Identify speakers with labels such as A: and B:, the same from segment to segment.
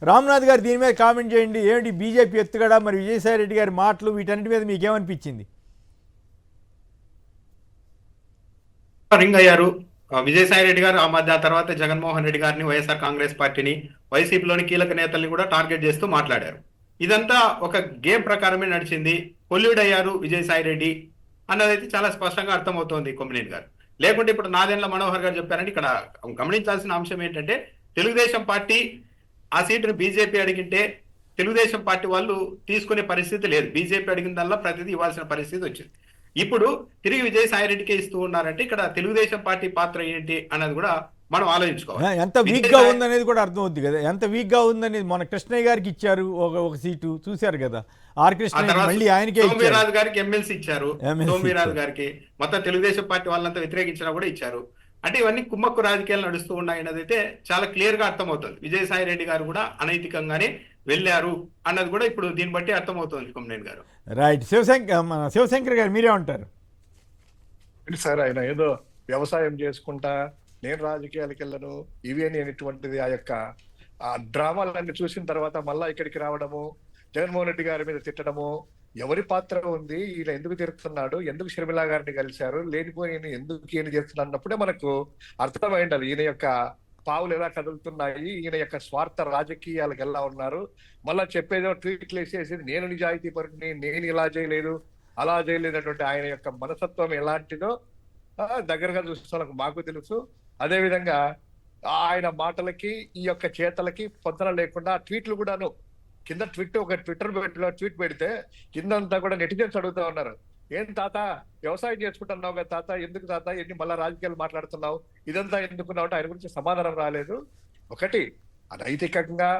A: రామ్నాథ్ గారు దీని మీద కామెంట్ చేయండి. ఏమిటి బీజేపీ ఎత్తుగడ, మరి విజయసాయి రెడ్డి గారి మాటలు, వీటన్నిటి మీద మీకేమనిపించింది?
B: రింగ్ అయ్యారు విజయసాయి రెడ్డి గారు. ఆ మధ్య తర్వాత జగన్మోహన్ రెడ్డి గారిని, వైఎస్ఆర్ కాంగ్రెస్ పార్టీని, వైసీపీలోని కీలక నేతల్ని కూడా టార్గెట్ చేస్తూ మాట్లాడారు. ఇదంతా ఒక గేమ్ ప్రకారమే నడిచింది. కొల్యూడ్ అయ్యారు విజయసాయి రెడ్డి అన్నదైతే చాలా స్పష్టంగా అర్థమవుతోంది కొమ్మినేని గారు. లేకుంటే ఇప్పుడు నాదెండ్ల మనోహర్ గారు చెప్పారంటే ఇక్కడ గమనించాల్సిన అంశం ఏంటంటే, తెలుగుదేశం పార్టీ ఆ సీటును బీజేపీ అడిగింటే తెలుగుదేశం పార్టీ వాళ్ళు తీసుకునే పరిస్థితి లేదు. బీజేపీ అడిగిందల్లా ప్రతిదీ ఇవ్వాల్సిన పరిస్థితి వచ్చింది. ఇప్పుడు తిరిగి విజయసాయి రెడ్డికే ఇస్తూ ఉన్నారంటే ఇక్కడ తెలుగుదేశం పార్టీ పాత్ర ఏంటి అన్నది కూడా మనం ఆలోచించుకోవాలి.
A: ఎంత వీక్ గా ఉందనేది కూడా అర్థమవుద్ది కదా, ఎంత వీక్ గా ఉందనేది. మన కృష్ణయ్య గారికి ఇచ్చారు ఒక సీటు, చూశారు కదా. ఆర్ కృష్ణయ్య మళ్ళీ ఆయనకే ఇచ్చారు.
B: సోమవీరాజు గారికి ఎమ్మెల్సీ ఇచ్చారు. సోమవీరాజు గారికి మొత్తం తెలుగుదేశం పార్టీ వాళ్ళంతా వ్యతిరేకించినా కూడా ఇచ్చారు. అంటే ఇవన్నీ కుమ్మక్కు రాజకీయాలు నడుస్తూ ఉన్నాయి అన్నది అయితే చాలా క్లియర్ గా అర్థమవుతుంది. విజయసాయి రెడ్డి గారు కూడా అనైతికంగానే వెళ్ళారు అన్నది కూడా ఇప్పుడు దీన్ని బట్టి అర్థమవుతుంది కొమ్మినేని గారు.
A: రైట్. శివశంకర్ గారు మీరేమంటారు?
C: సార్, ఆయన ఏదో వ్యవసాయం చేసుకుంటా నేను రాజకీయాలకు వెళ్ళను ఇవి అని అనేటువంటిది ఆ యొక్క ఆ డ్రామాలన్నీ చూసిన తర్వాత మళ్ళా ఇక్కడికి రావడము, జగన్మోహన్ రెడ్డి గారి మీద తిట్టడము, ఎవరి పాత్ర ఉంది, ఈయన ఎందుకు తిరుగుతున్నాడు, ఎందుకు షర్మిలా గారిని కలిశారు, లేనిపోయి ఎందుకు ఈయన చేస్తున్నాడు అన్నప్పుడే మనకు అర్థమై ఉండాలి ఈయన యొక్క పావులు ఎలా కదులుతున్నాయి, ఈయన యొక్క స్వార్థ రాజకీయాలకు ఎలా ఉన్నారు. మళ్ళా చెప్పేదో ట్వీట్లు వేసేసి నేను నిజాయితీ పరుడిని, నేను ఇలా చేయలేదు అలా చేయలేనటువంటి ఆయన యొక్క మనస్తత్వం ఎలాంటిదో దగ్గరగా చూస్తున్న మాకు తెలుసు. అదే విధంగా ఆయన మాటలకి ఈ యొక్క చేతలకి పొందన లేకుండా ట్వీట్లు కూడాను కింద ఒక ట్విట్టర్ ట్వీట్ పెడితే కిందంతా కూడా నెటిజన్స్ అడుగుతా ఉన్నారు, ఏం తాత వ్యవసాయం చేసుకుంటున్నావు కదా తాత, ఎందుకు తాత ఎన్ని మళ్ళా రాజకీయాలు మాట్లాడుతున్నావు, ఇదంతా ఎందుకున్నావు అంటే ఆయన గురించి సమాధానం రాలేదు. ఒకటి అనైతికంగా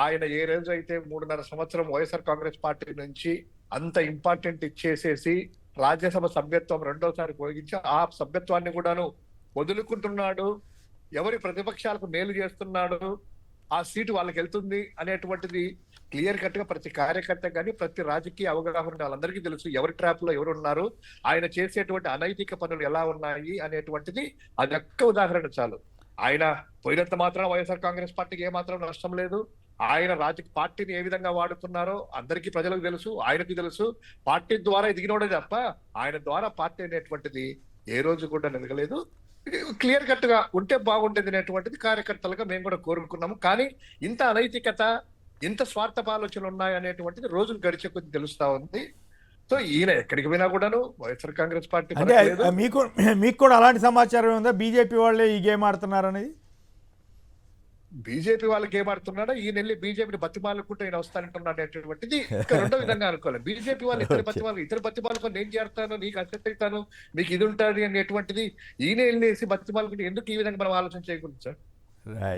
C: ఆయన ఏ రోజు అయితే 3.5 సంవత్సరం వైఎస్ఆర్ కాంగ్రెస్ పార్టీ నుంచి అంత ఇంపార్టెంట్ ఇచ్చేసేసి రాజ్యసభ సభ్యత్వం రెండోసారి ఉపయోగించి ఆ సభ్యత్వాన్ని కూడాను వదులుకుంటున్నాడు, ఎవరి ప్రతిపక్షాలకు మేలు చేస్తున్నాడు, ఆ సీటు వాళ్ళకి వెళ్తుంది అనేటువంటిది క్లియర్ కట్ గా ప్రతి కార్యకర్త కానీ ప్రతి రాజకీయ అవగాహన వాళ్ళందరికీ తెలుసు ఎవరి ట్రాప్ లో ఎవరు ఉన్నారు, ఆయన చేసేటువంటి అనైతిక పనులు ఎలా ఉన్నాయి అనేటువంటిది అది ఒక్క ఉదాహరణ చాలు. ఆయన పోయినంత మాత్రం వైఎస్ఆర్ కాంగ్రెస్ పార్టీకి ఏమాత్రం నష్టం లేదు. ఆయన పార్టీని ఏ విధంగా వాడుతున్నారో అందరికీ ప్రజలకు తెలుసు, ఆయనకి తెలుసు. పార్టీ ద్వారా ఎదిగినోడే తప్ప ఆయన ద్వారా పార్టీ అనేటువంటిది ఏ రోజు కూడా ఎదగలేదు. క్లియర్ కట్ గా ఉంటే బాగుండేది అనేటువంటిది కార్యకర్తలుగా మేము కూడా కోరుకున్నాము. కానీ ఇంత అనైతికత, ఇంత స్వార్థ ఆలోచనలు ఉన్నాయి అనేటువంటిది రోజులు గడిచే కొద్ది తెలుస్తా ఉంది. సో ఈయన ఎక్కడికి పోయినా కూడాను వైఎస్ఆర్ కాంగ్రెస్ పార్టీ
A: అంటే మీకు కూడా అలాంటి సమాచారం ఉందా, బీజేపీ వాళ్ళే ఈ గేమ్ ఆడుతున్నారు అనేది?
C: బీజేపీ వాళ్ళకి ఏమాడుతున్నాడో ఈయన వెళ్ళి బీజేపీని బతిమాలుకుంటూ ఈయన వస్తానంటున్నాడు అనేటువంటిది రెండో విధంగా అనుకోవాలి. బీజేపీ వాళ్ళు ఇతర బతిమాలకు నేను చేస్తాను, నీకు అసెట్ అవుతాను, మీకు ఇది ఉంటుంది అనేటువంటిది ఈయన వెళ్ళేసి బతిమాలుకుంటే ఎందుకు ఈ విధంగా మనం ఆలోచన చేయకూడదు సార్?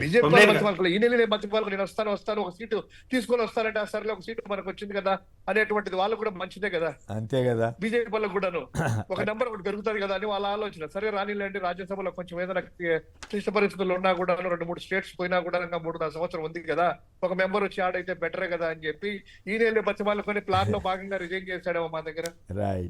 C: బీజేపీ వాళ్ళు బతిమాలకు ఈయన వెళ్ళి బతిమాలకు నేను వస్తాను ఒక సీటు తీసుకొని వస్తానంటే సరేలే ఒక సీటు మనకు వచ్చింది కదా అనేటువంటిది వాళ్ళు కూడా మంచిదే కదా,
A: అంతే కదా.
C: బీజేపీ వాళ్ళకు కూడాను ఒక నెంబర్ ఒకటి పెరుగుతుంది కదా అని వాళ్ళ ఆలోచన. సరే రానిలేండి, రాజ్యసభలో కొంచెం ఏదైనా క్లిష్ట పరిస్థితులు ఉన్నా కూడా 2-3 స్టేట్స్ పోయినా కూడా ఇంకా 3.5 సంవత్సరం ఉంది కదా, ఒక మెంబర్ వచ్చి ఆడైతే బెటరే కదా అని చెప్పి ఈయన వెళ్ళి బతిమాలుకొని ప్లాన్ లో భాగంగా రిజైన్ చేశాడేమో మా దగ్గర.
A: రైట్.